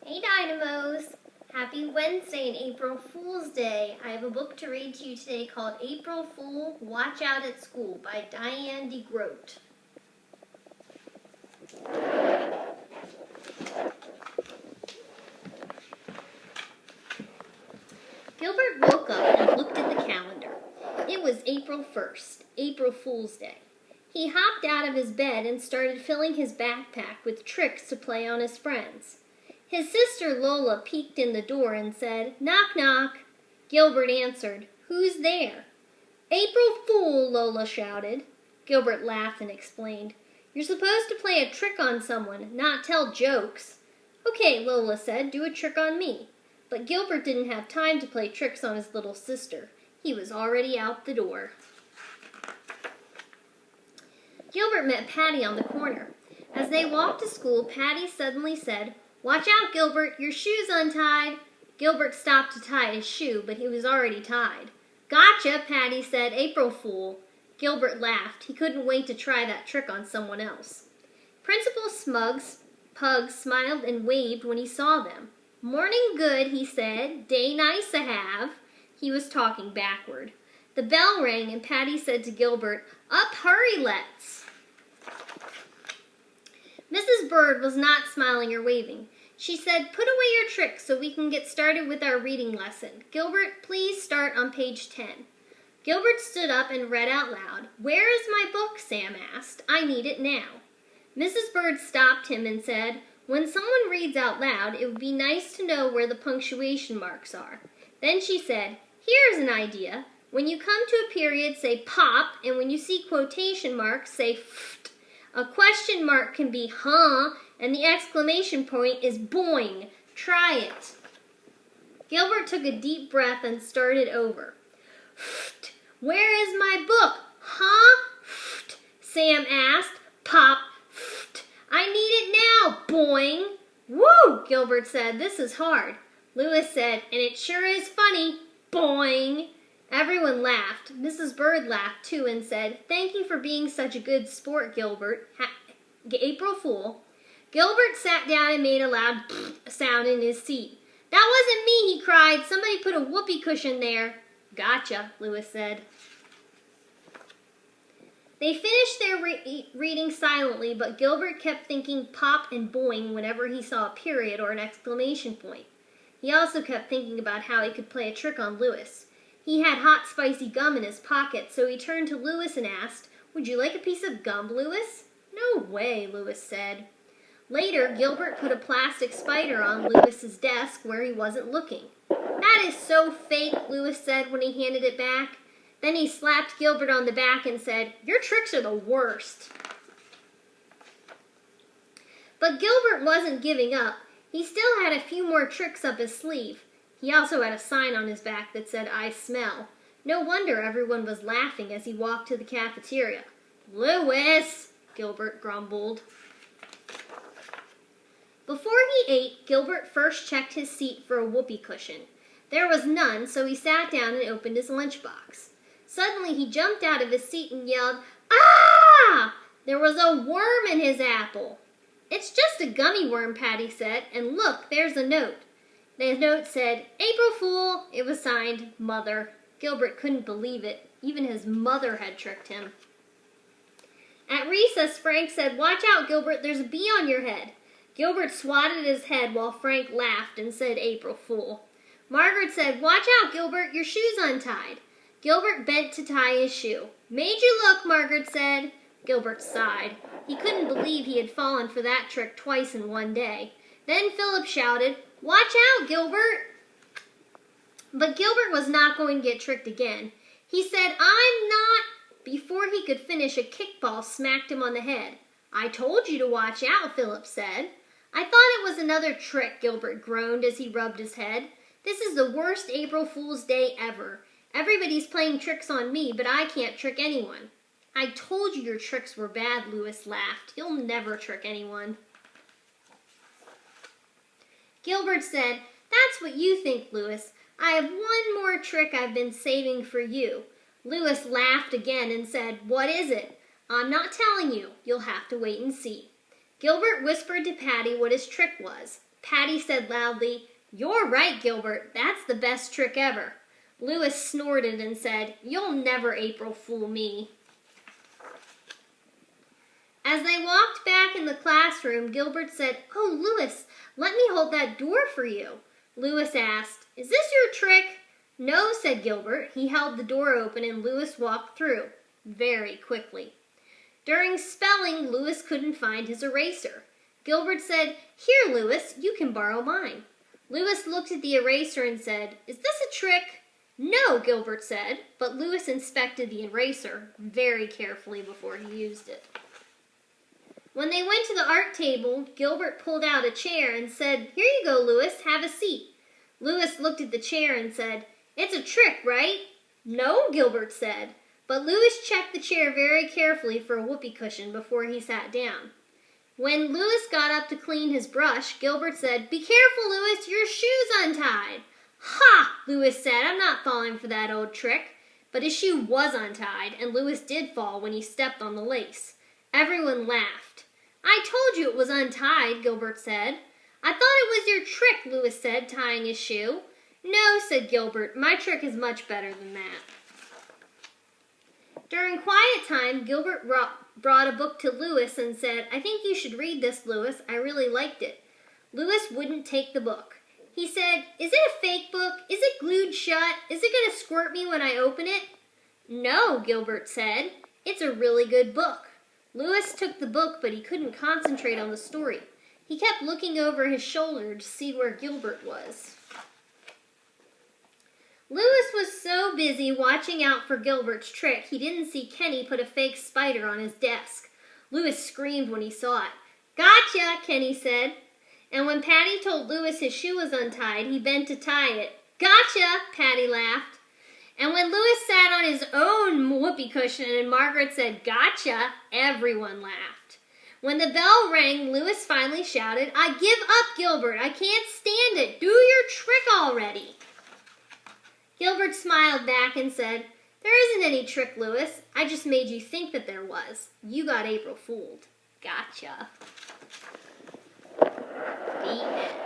Hey Dynamos! Happy Wednesday and April Fool's Day. I have a book to read to you today called April Fool, Watch Out at School by Diane DeGroat. Gilbert woke up and looked at the calendar. It was April 1st, April Fool's Day. He hopped out of his bed and started filling his backpack with tricks to play on his friends. His sister Lola peeked in the door and said, "Knock, knock." Gilbert answered, "Who's there?" "April Fool," Lola shouted. Gilbert laughed and explained, "You're supposed to play a trick on someone, not tell jokes." "Okay," Lola said, "do a trick on me." But Gilbert didn't have time to play tricks on his little sister. He was already out the door. Gilbert met Patty on the corner. As they walked to school, Patty suddenly said, "Watch out, Gilbert, your shoe's untied." Gilbert stopped to tie his shoe, but he was already tied. "Gotcha," Patty said, "April Fool." Gilbert laughed. He couldn't wait to try that trick on someone else. Principal Pug smiled and waved when he saw them. "Morning good," he said. "Day nice to have." He was talking backward. The bell rang and Patty said to Gilbert, "Up, hurry, let's." Mrs. Bird was not smiling or waving. She said, "Put away your tricks so we can get started with our reading lesson. Gilbert, please start on page 10. Gilbert stood up and read out loud. "Where is my book?" Sam asked. "I need it now." Mrs. Bird stopped him and said, "When someone reads out loud, it would be nice to know where the punctuation marks are." Then she said, "Here's an idea. When you come to a period, say pop, and when you see quotation marks, say ft. A question mark can be huh, and the exclamation point is boing. Try it." Gilbert took a deep breath and started over. "Ft. Where is my book?" "Huh? Ft," Sam asked. "Pop. Ft. I need it now. Boing." "Woo," Gilbert said. "This is hard." Lewis said, "And it sure is funny. Boing." Everyone laughed. Mrs. Bird laughed too and said, "Thank you for being such a good sport, Gilbert. April Fool." Gilbert sat down and made a loud sound in his seat. "That wasn't me," he cried. "Somebody put a whoopee cushion there." "Gotcha," Lewis said. They finished their reading silently, but Gilbert kept thinking pop and boing whenever he saw a period or an exclamation point. He also kept thinking about how he could play a trick on Lewis. He had hot, spicy gum in his pocket, so he turned to Lewis and asked, "Would you like a piece of gum, Lewis?" "No way," Lewis said. Later, Gilbert put a plastic spider on Lewis's desk where he wasn't looking. "That is so fake," Lewis said when he handed it back. Then he slapped Gilbert on the back and said, "Your tricks are the worst." But Gilbert wasn't giving up. He still had a few more tricks up his sleeve. He also had a sign on his back that said, "I smell." No wonder everyone was laughing as he walked to the cafeteria. "Lewis," Gilbert grumbled. Before he ate, Gilbert first checked his seat for a whoopee cushion. There was none, so he sat down and opened his lunchbox. Suddenly he jumped out of his seat and yelled, "Ah!" There was a worm in his apple. "It's just a gummy worm," Patty said, "and look, there's a note." The note said, "April Fool." It was signed, Mother. Gilbert couldn't believe it. Even his mother had tricked him. At recess, Frank said, "Watch out, Gilbert, there's a bee on your head." Gilbert swatted his head while Frank laughed and said, "April Fool." Margaret said, "Watch out, Gilbert, your shoe's untied." Gilbert bent to tie his shoe. "Made you look," Margaret said. Gilbert sighed. He couldn't believe he had fallen for that trick twice in one day. Then Philip shouted, "Watch out, Gilbert!" But Gilbert was not going to get tricked again. He said, "I'm not." Before he could finish, a kickball smacked him on the head. "I told you to watch out," Philip said. "I thought it was another trick," Gilbert groaned as he rubbed his head. "This is the worst April Fool's Day ever. Everybody's playing tricks on me, but I can't trick anyone." "I told you your tricks were bad," Lewis laughed. "You'll never trick anyone." Gilbert said, "That's what you think, Lewis. I have one more trick I've been saving for you." Lewis laughed again and said, "What is it?" "I'm not telling you. You'll have to wait and see." Gilbert whispered to Patty what his trick was. Patty said loudly, "You're right, Gilbert. That's the best trick ever." Louis snorted and said, "You'll never April Fool me." As they walked back in the classroom, Gilbert said, "Oh, Louis, let me hold that door for you." Louis asked, "Is this your trick?" "No," said Gilbert. He held the door open and Louis walked through, very quickly. During spelling, Louis couldn't find his eraser. Gilbert said, "Here, Louis, you can borrow mine." Louis looked at the eraser and said, "Is this a trick?" "No," Gilbert said, but Louis inspected the eraser very carefully before he used it. When they went to the art table, Gilbert pulled out a chair and said, "Here you go, Louis, have a seat." Louis looked at the chair and said, "It's a trick, right?" "No," Gilbert said, but Louis checked the chair very carefully for a whoopee cushion before he sat down. When Louis got up to clean his brush, Gilbert said, "Be careful, Louis, your shoe's untied." "Ha!" Louis said, "I'm not falling for that old trick." But his shoe was untied, and Louis did fall when he stepped on the lace. Everyone laughed. "I told you it was untied," Gilbert said. "I thought it was your trick," Louis said, tying his shoe. "No," said Gilbert, "my trick is much better than that." During quiet time, Gilbert brought a book to Louis and said, "I think you should read this, Louis. I really liked it." Louis wouldn't take the book. He said, "Is it a fake book? Is it glued shut? Is it going to squirt me when I open it?" "No," Gilbert said. "It's a really good book." Louis took the book, but he couldn't concentrate on the story. He kept looking over his shoulder to see where Gilbert was. Louis was so busy watching out for Gilbert's trick, he didn't see Kenny put a fake spider on his desk. Louis screamed when he saw it. "Gotcha," Kenny said. And when Patty told Louis his shoe was untied, he bent to tie it. "Gotcha," Patty laughed. And when Louis sat on his own whoopee cushion and Margaret said, "Gotcha," everyone laughed. When the bell rang, Louis finally shouted, "I give up, Gilbert. I can't stand it. Do your trick already." Gilbert smiled back and said, "There isn't any trick, Louis. I just made you think that there was. You got April fooled." Gotcha. The end.